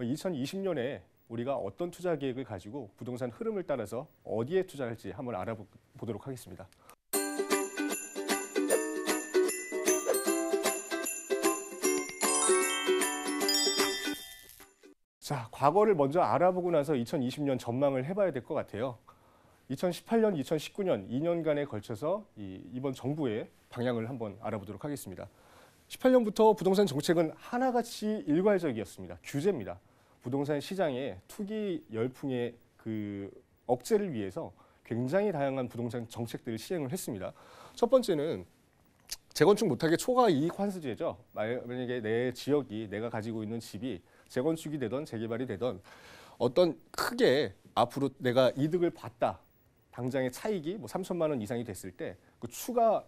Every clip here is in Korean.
2020년에 우리가 어떤 투자 계획을 가지고 부동산 흐름을 따라서 어디에 투자할지 한번 알아보도록 하겠습니다. 자, 과거를 먼저 알아보고 나서 2020년 전망을 해봐야 될 것 같아요. 2018년, 2019년 2년간에 걸쳐서 이번 정부의 방향을 한번 알아보도록 하겠습니다. 18년부터 부동산 정책은 하나같이 일괄적이었습니다. 규제입니다. 부동산 시장의 투기 열풍의 그 억제를 위해서 굉장히 다양한 부동산 정책들을 시행을 했습니다. 첫 번째는 재건축 못하게 초과 이익 환수제죠. 만약에 내 지역이 내가 가지고 있는 집이 재건축이 되던 재개발이 되던 어떤 크게 앞으로 내가 이득을 봤다. 당장의 차익이 뭐 3천만 원 이상이 됐을 때 그 추가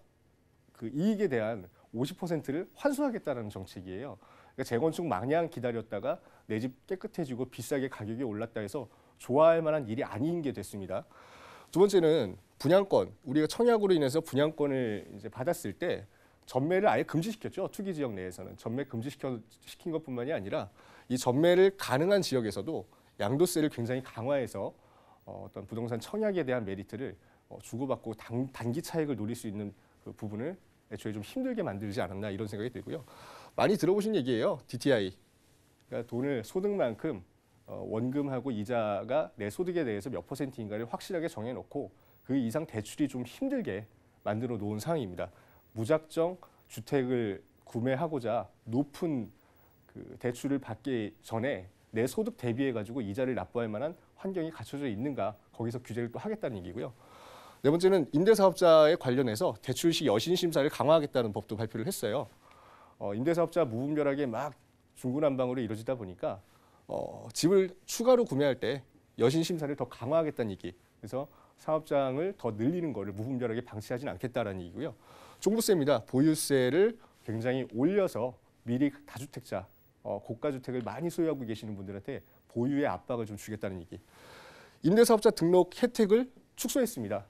그 이익에 대한 50%를 환수하겠다는 정책이에요. 그러니까 재건축 마냥 기다렸다가 내 집 깨끗해지고 비싸게 가격이 올랐다 해서 좋아할 만한 일이 아닌 게 됐습니다. 두 번째는 분양권. 우리가 청약으로 인해서 분양권을 이제 받았을 때 전매를 아예 금지시켰죠. 투기 지역 내에서는 전매 금지시킨 것뿐만이 아니라 이 전매를 가능한 지역에서도 양도세를 굉장히 강화해서 어떤 부동산 청약에 대한 메리트를 주고받고 단기 차익을 노릴 수 있는 그 부분을 애초에 좀 힘들게 만들지 않았나 이런 생각이 들고요. 많이 들어보신 얘기예요. DTI. 그러니까 돈을 소득만큼 원금하고 이자가 내 소득에 대해서 몇 %인가를 확실하게 정해놓고 그 이상 대출이 좀 힘들게 만들어 놓은 상황입니다. 무작정 주택을 구매하고자 높은 그 대출을 받기 전에 내 소득 대비해 가지고 이자를 납부할 만한 환경이 갖춰져 있는가 거기서 규제를 또 하겠다는 얘기고요. 네 번째는 임대사업자에 관련해서 대출 시 여신 심사를 강화하겠다는 법도 발표를 했어요. 임대사업자 무분별하게 막 중구난방으로 이루어지다 보니까 집을 추가로 구매할 때 여신 심사를 더 강화하겠다는 얘기. 그래서 사업장을 더 늘리는 거를 무분별하게 방치하지는 않겠다라는 얘기고요. 종부세입니다. 보유세를 굉장히 올려서 미리 다주택자, 고가주택을 많이 소유하고 계시는 분들한테 보유의 압박을 좀 주겠다는 얘기. 임대사업자 등록 혜택을 축소했습니다.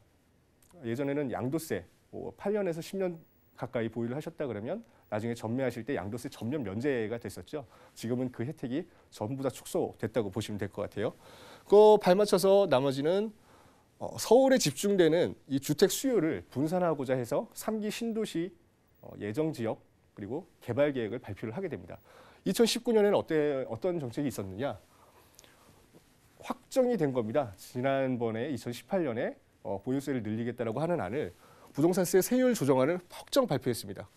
예전에는 양도세 8년에서 10년 가까이 보유를 하셨다 그러면 나중에 전매하실 때 양도세 전면 면제가 됐었죠. 지금은 그 혜택이 전부 다 축소됐다고 보시면 될 것 같아요. 그거 발맞춰서 나머지는 서울에 집중되는 이 주택 수요를 분산하고자 해서 3기 신도시 예정 지역 그리고 개발 계획을 발표를 하게 됩니다. 2019년에는 어떤 정책이 있었느냐? 확정이 된 겁니다. 지난번에 2018년에 보유세를 늘리겠다라고 하는 안을 부동산세 세율 조정안을 확정 발표했습니다.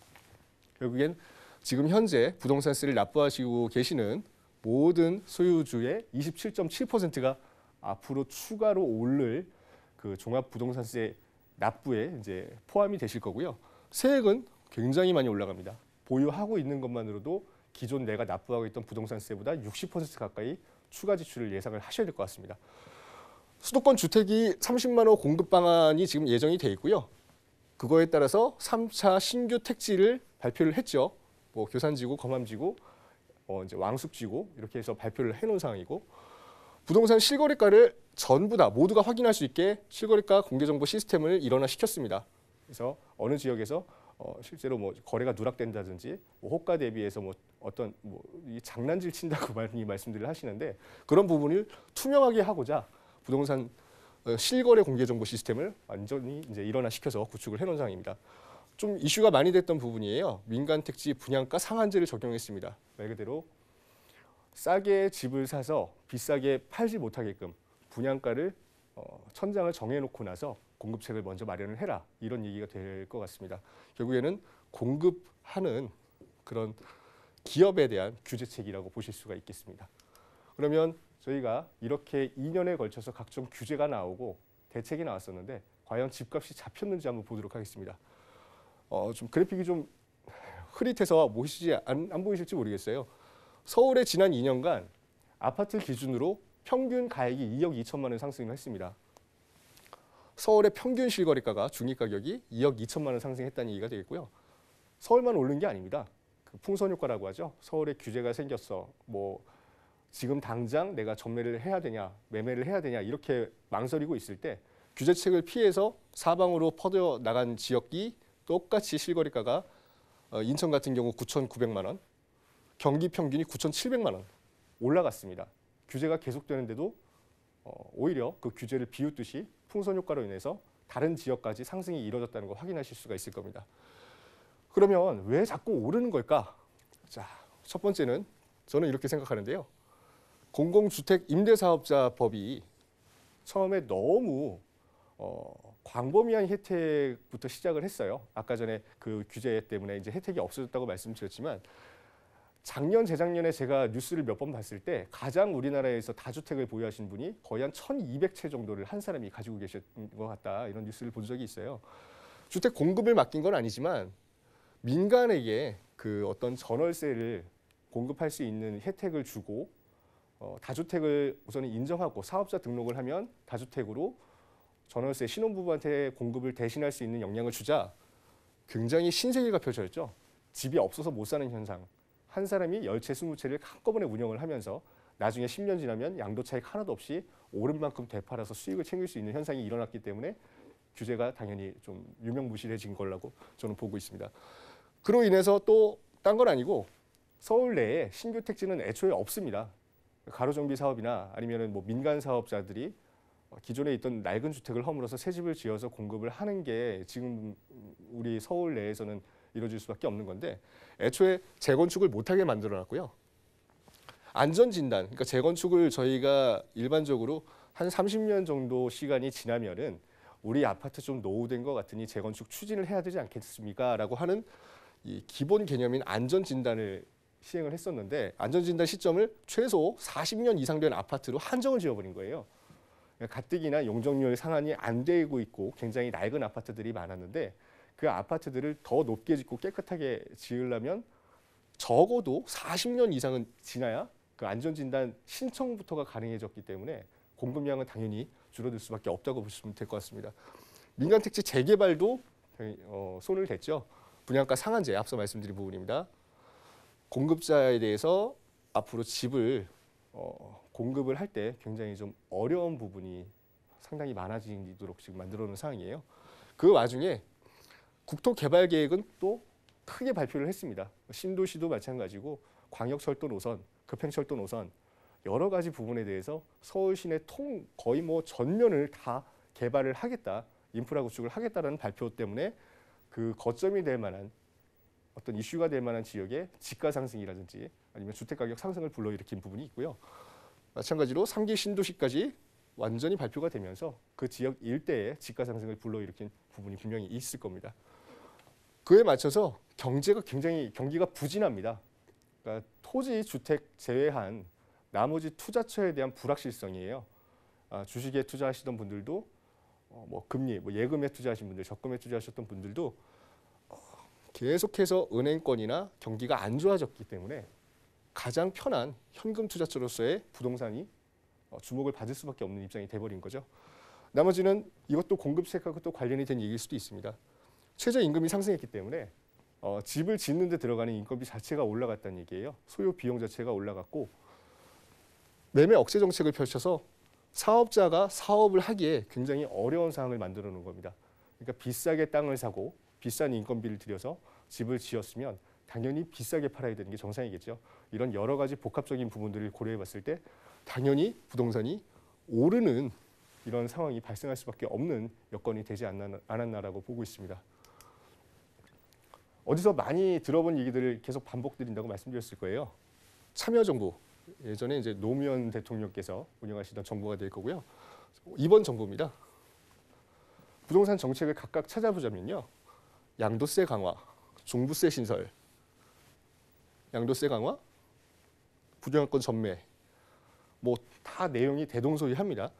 결국엔 지금 현재 부동산세를 납부하시고 계시는 모든 소유주의 27.7%가 앞으로 추가로 오를 그 종합부동산세 납부에 이제 포함이 되실 거고요. 세액은 굉장히 많이 올라갑니다. 보유하고 있는 것만으로도 기존 내가 납부하고 있던 부동산세보다 60% 가까이 추가 지출을 예상을 하셔야 될 것 같습니다. 수도권 주택이 30만 호 공급 방안이 지금 예정이 돼 있고요. 그거에 따라서 3차 신규 택지를 발표를 했죠. 뭐 교산지구, 검암지구, 이제 왕숙지구 이렇게 해서 발표를 해놓은 상황이고 부동산 실거래가를 전부 다 모두가 확인할 수 있게 실거래가 공개정보 시스템을 일원화시켰습니다. 그래서 어느 지역에서 실제로 뭐 거래가 누락된다든지 뭐 호가 대비해서 뭐 어떤 이 장난질 친다고 많이 말씀들을 하시는데 그런 부분을 투명하게 하고자 부동산 실거래 공개정보 시스템을 완전히 이제 일원화시켜서 구축을 해놓은 상황입니다. 좀 이슈가 많이 됐던 부분이에요. 민간 택지 분양가 상한제를 적용했습니다. 말 그대로 싸게 집을 사서 비싸게 팔지 못하게끔 분양가를 천장을 정해놓고 나서 공급책을 먼저 마련을 해라 이런 얘기가 될 것 같습니다. 결국에는 공급하는 그런 기업에 대한 규제책이라고 보실 수가 있겠습니다. 그러면 저희가 이렇게 2년에 걸쳐서 각종 규제가 나오고 대책이 나왔었는데 과연 집값이 잡혔는지 한번 보도록 하겠습니다. 좀 그래픽이 좀 흐릿해서 안 보이실지 모르겠어요. 서울의 지난 2년간 아파트 기준으로 평균 가액이 2억 2천만 원 상승을 했습니다. 서울의 평균 실거래가가 중위가격이 2억 2천만 원 상승했다는 얘기가 되겠고요. 서울만 오른 게 아닙니다. 그 풍선 효과라고 하죠. 서울에 규제가 생겼어. 뭐 지금 당장 내가 전매를 해야 되냐, 매매를 해야 되냐 이렇게 망설이고 있을 때 규제책을 피해서 사방으로 퍼져 나간 지역이 똑같이 실거래가가 인천 같은 경우 9,900만 원, 경기 평균이 9,700만 원. 올라갔습니다. 규제가 계속되는데도 오히려 그 규제를 비웃듯이 풍선 효과로 인해서 다른 지역까지 상승이 이뤄졌다는 걸 확인하실 수가 있을 겁니다. 그러면 왜 자꾸 오르는 걸까? 자, 첫 번째는 저는 이렇게 생각하는데요. 공공주택 임대사업자법이 처음에 너무 광범위한 혜택부터 시작을 했어요. 아까 전에 그 규제 때문에 이제 혜택이 없어졌다고 말씀드렸지만 작년, 재작년에 제가 뉴스를 몇 번 봤을 때 가장 우리나라에서 다주택을 보유하신 분이 거의 한 1,200채 정도를 한 사람이 가지고 계셨던 것 같다. 이런 뉴스를 본 적이 있어요. 주택 공급을 맡긴 건 아니지만 민간에게 그 어떤 전월세를 공급할 수 있는 혜택을 주고 다주택을 우선 인정하고 사업자 등록을 하면 다주택으로 전월세 신혼부부한테 공급을 대신할 수 있는 역량을 주자 굉장히 신세계가 펼쳐졌죠. 집이 없어서 못 사는 현상. 한 사람이 10채, 20채를 한꺼번에 운영을 하면서 나중에 10년 지나면 양도 차익 하나도 없이 오른 만큼 되팔아서 수익을 챙길 수 있는 현상이 일어났기 때문에 규제가 당연히 좀 유명무실해진 거라고 저는 보고 있습니다. 그로 인해서 또 딴 건 아니고 서울 내에 신규 택지는 애초에 없습니다. 가로정비 사업이나 아니면은 뭐 민간 사업자들이 기존에 있던 낡은 주택을 허물어서 새 집을 지어서 공급을 하는 게 지금 우리 서울 내에서는 이루어질 수밖에 없는 건데 애초에 재건축을 못하게 만들어놨고요. 안전진단, 그러니까 재건축을 저희가 일반적으로 한 30년 정도 시간이 지나면은 우리 아파트 좀 노후된 것 같으니 재건축 추진을 해야 되지 않겠습니까? 라고 하는 이 기본 개념인 안전진단을 시행을 했었는데 안전진단 시점을 최소 40년 이상 된 아파트로 한정을 지어버린 거예요. 가뜩이나 용적률 상한이 안 되고 있고 굉장히 낡은 아파트들이 많았는데 그 아파트들을 더 높게 짓고 깨끗하게 지으려면 적어도 40년 이상은 지나야 그 안전진단 신청부터가 가능해졌기 때문에 공급량은 당연히 줄어들 수밖에 없다고 보시면 될 것 같습니다. 민간 택지 재개발도 손을 댔죠. 분양가 상한제 앞서 말씀드린 부분입니다. 공급자에 대해서 앞으로 집을 공급을 할 때 굉장히 좀 어려운 부분이 상당히 많아지도록 지금 만들어 놓은 상황이에요. 그 와중에 국토개발계획은 또 크게 발표를 했습니다. 신도시도 마찬가지고 광역철도 노선, 급행철도 노선 여러 가지 부분에 대해서 서울 시내 거의 뭐 전면을 다 개발을 하겠다, 인프라 구축을 하겠다라는 발표 때문에 그 거점이 될 만한 어떤 이슈가 될 만한 지역의 집가 상승이라든지 아니면 주택 가격 상승을 불러일으킨 부분이 있고요. 마찬가지로 3기 신도시까지 완전히 발표가 되면서 그 지역 일대의 집가 상승을 불러일으킨 부분이 분명히 있을 겁니다. 그에 맞춰서 경기가 부진합니다. 그러니까 토지, 주택 제외한 나머지 투자처에 대한 불확실성이에요. 주식에 투자하시던 분들도 뭐 금리, 뭐 예금에 투자하신 분들, 적금에 투자하셨던 분들도 계속해서 은행권이나 경기가 안 좋아졌기 때문에 가장 편한 현금 투자처로서의 부동산이 주목을 받을 수밖에 없는 입장이 돼버린 거죠. 나머지는 이것도 공급책하고 또 관련이 된 얘기일 수도 있습니다. 최저임금이 상승했기 때문에 집을 짓는 데 들어가는 인건비 자체가 올라갔다는 얘기예요. 소요 비용 자체가 올라갔고 매매 억제 정책을 펼쳐서 사업자가 사업을 하기에 굉장히 어려운 상황을 만들어 놓은 겁니다. 그러니까 비싸게 땅을 사고 비싼 인건비를 들여서 집을 지었으면 당연히 비싸게 팔아야 되는 게 정상이겠죠. 이런 여러 가지 복합적인 부분들을 고려해 봤을 때 당연히 부동산이 오르는 이런 상황이 발생할 수밖에 없는 여건이 되지 않았나라고 보고 있습니다. 어디서 많이 들어본 얘기들을 계속 반복드린다고 말씀드렸을 거예요. 참여정부, 예전에 이제 노무현 대통령께서 운영하시던 정부가 될 거고요. 이번 정부입니다. 부동산 정책을 각각 찾아보자면요. 양도세 강화, 종부세 신설, 양도세 강화, 부정권 전매, 뭐 다 내용이 대동소이합니다.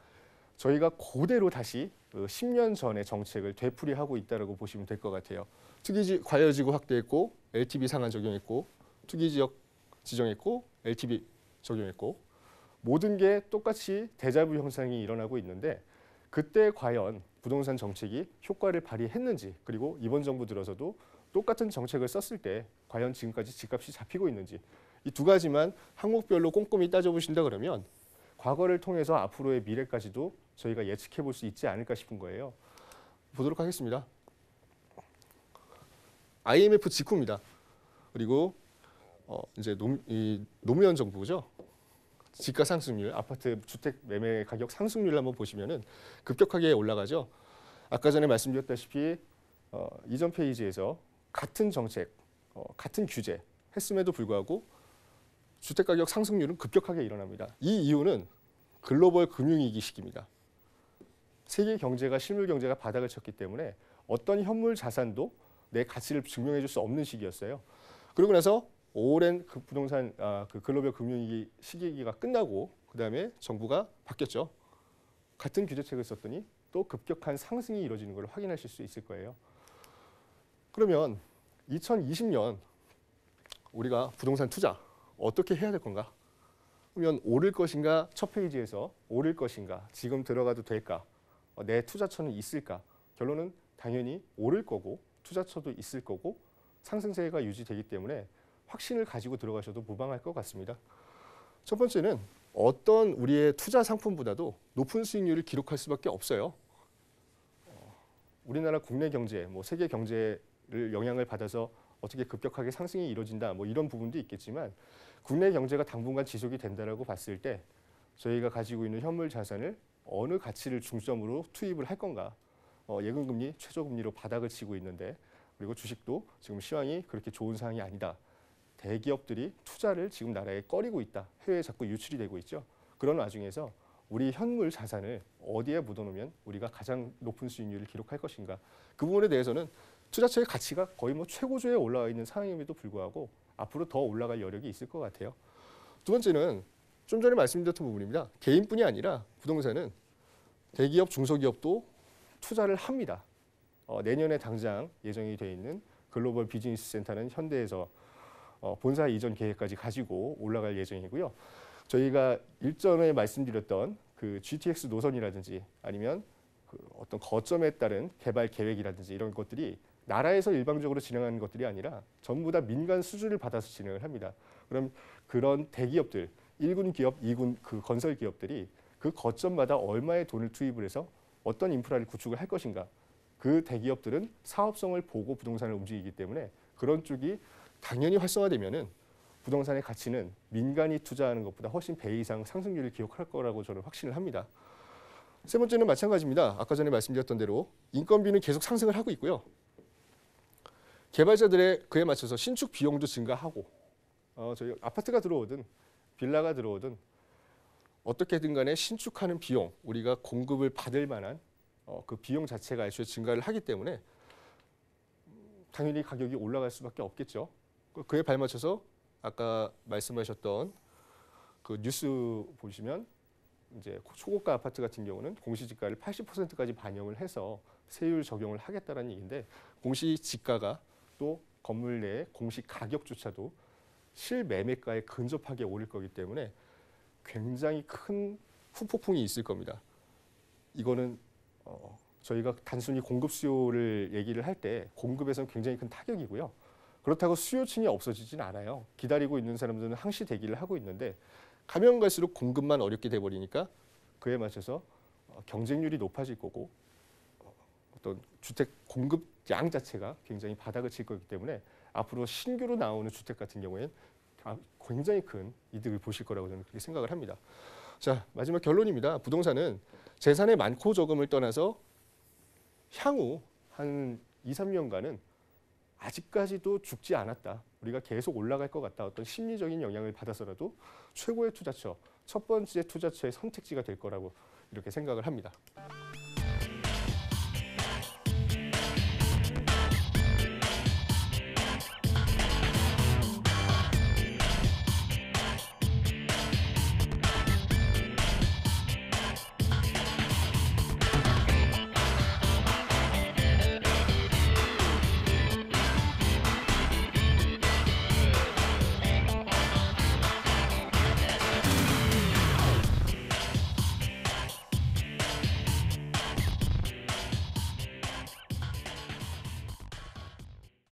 저희가 그대로 다시 10년 전의 정책을 되풀이하고 있다고 보시면 될 것 같아요. 특이지 과열지구 확대했고 LTV 상한 적용했고 투기지역 지정했고 LTV 적용했고 모든 게 똑같이 데자부 현상이 일어나고 있는데 그때 과연 부동산 정책이 효과를 발휘했는지 그리고 이번 정부 들어서도 똑같은 정책을 썼을 때 과연 지금까지 집값이 잡히고 있는지 이 두 가지만 항목별로 꼼꼼히 따져보신다 그러면 과거를 통해서 앞으로의 미래까지도 저희가 예측해 볼 수 있지 않을까 싶은 거예요. 보도록 하겠습니다. IMF 직후입니다. 그리고 이제 노무현 정부죠. 지가 상승률, 아파트 주택 매매 가격 상승률을 한번 보시면은 급격하게 올라가죠. 아까 전에 말씀드렸다시피 이전 페이지에서 같은 정책, 같은 규제 했음에도 불구하고 주택 가격 상승률은 급격하게 일어납니다. 이 이유는 글로벌 금융위기 시기입니다. 세계 경제가 실물 경제가 바닥을 쳤기 때문에 어떤 현물 자산도 내 가치를 증명해 줄 수 없는 시기였어요. 그러고 나서 오랜 그 부동산 그 글로벌 금융위기 시기가 끝나고 그다음에 정부가 바뀌었죠. 같은 규제책을 썼더니 또 급격한 상승이 이루어지는 걸 확인하실 수 있을 거예요. 그러면 2020년 우리가 부동산 투자 어떻게 해야 될 건가? 그러면 오를 것인가? 첫 페이지에서 오를 것인가? 지금 들어가도 될까? 내 투자처는 있을까? 결론은 당연히 오를 거고 투자처도 있을 거고 상승세가 유지되기 때문에 확신을 가지고 들어가셔도 무방할 것 같습니다. 첫 번째는 어떤 우리의 투자 상품보다도 높은 수익률을 기록할 수밖에 없어요. 우리나라 국내 경제, 뭐 세계 경제를 영향을 받아서 어떻게 급격하게 상승이 이루어진다, 뭐 이런 부분도 있겠지만 국내 경제가 당분간 지속이 된다라고 봤을 때 저희가 가지고 있는 현물 자산을 어느 가치를 중점으로 투입을 할 건가? 예금금리, 최저금리로 바닥을 치고 있는데 그리고 주식도 지금 시황이 그렇게 좋은 상황이 아니다. 대기업들이 투자를 지금 나라에 꺼리고 있다. 해외에 자꾸 유출이 되고 있죠. 그런 와중에서 우리 현물 자산을 어디에 묻어놓으면 우리가 가장 높은 수익률을 기록할 것인가. 그 부분에 대해서는 투자처의 가치가 거의 뭐 최고조에 올라와 있는 상황임에도 불구하고 앞으로 더 올라갈 여력이 있을 것 같아요. 두 번째는 좀 전에 말씀드렸던 부분입니다. 개인뿐이 아니라 부동산은 대기업, 중소기업도 투자를 합니다. 내년에 당장 예정이 되어 있는 글로벌 비즈니스 센터는 현대에서 본사 이전 계획까지 가지고 올라갈 예정이고요. 저희가 일전에 말씀드렸던 그 GTX 노선이라든지 아니면 그 어떤 거점에 따른 개발 계획이라든지 이런 것들이 나라에서 일방적으로 진행하는 것들이 아니라 전부 다 민간 수주를 받아서 진행을 합니다. 그럼 그런 대기업들, 1군 기업, 2군 그 건설 기업들이 그 거점마다 얼마의 돈을 투입을 해서 어떤 인프라를 구축을 할 것인가. 그 대기업들은 사업성을 보고 부동산을 움직이기 때문에 그런 쪽이 당연히 활성화되면은 부동산의 가치는 민간이 투자하는 것보다 훨씬 배 이상 상승률을 기록할 거라고 저는 확신을 합니다. 세 번째는 마찬가지입니다. 아까 전에 말씀드렸던 대로 인건비는 계속 상승을 하고 있고요. 개발자들의 그에 맞춰서 신축 비용도 증가하고 저희 아파트가 들어오든 빌라가 들어오든 어떻게든 간에 신축하는 비용, 우리가 공급을 받을 만한 그 비용 자체가 애초에 증가를 하기 때문에 당연히 가격이 올라갈 수밖에 없겠죠. 그에 발맞춰서 아까 말씀하셨던 그 뉴스 보시면 이제 초고가 아파트 같은 경우는 공시지가를 80%까지 반영을 해서 세율 적용을 하겠다라는 얘기인데 공시지가가 또 건물 내 공시 가격조차도 실매매가에 근접하게 오를 거기 때문에 굉장히 큰 후폭풍이 있을 겁니다. 이거는 저희가 단순히 공급 수요를 얘기를 할 때 공급에서는 굉장히 큰 타격이고요. 그렇다고 수요층이 없어지진 않아요. 기다리고 있는 사람들은 항시 대기를 하고 있는데 가면 갈수록 공급만 어렵게 돼버리니까 그에 맞춰서 경쟁률이 높아질 거고 어떤 주택 공급 양 자체가 굉장히 바닥을 칠 거기 때문에 앞으로 신규로 나오는 주택 같은 경우에는 굉장히 큰 이득을 보실 거라고 저는 그렇게 생각을 합니다. 자, 마지막 결론입니다. 부동산은 재산의 많고 적음을 떠나서 향후 한 2, 3년간은 아직까지도 죽지 않았다. 우리가 계속 올라갈 것 같다. 어떤 심리적인 영향을 받아서라도 최고의 투자처, 첫 번째 투자처의 선택지가 될 거라고 이렇게 생각을 합니다.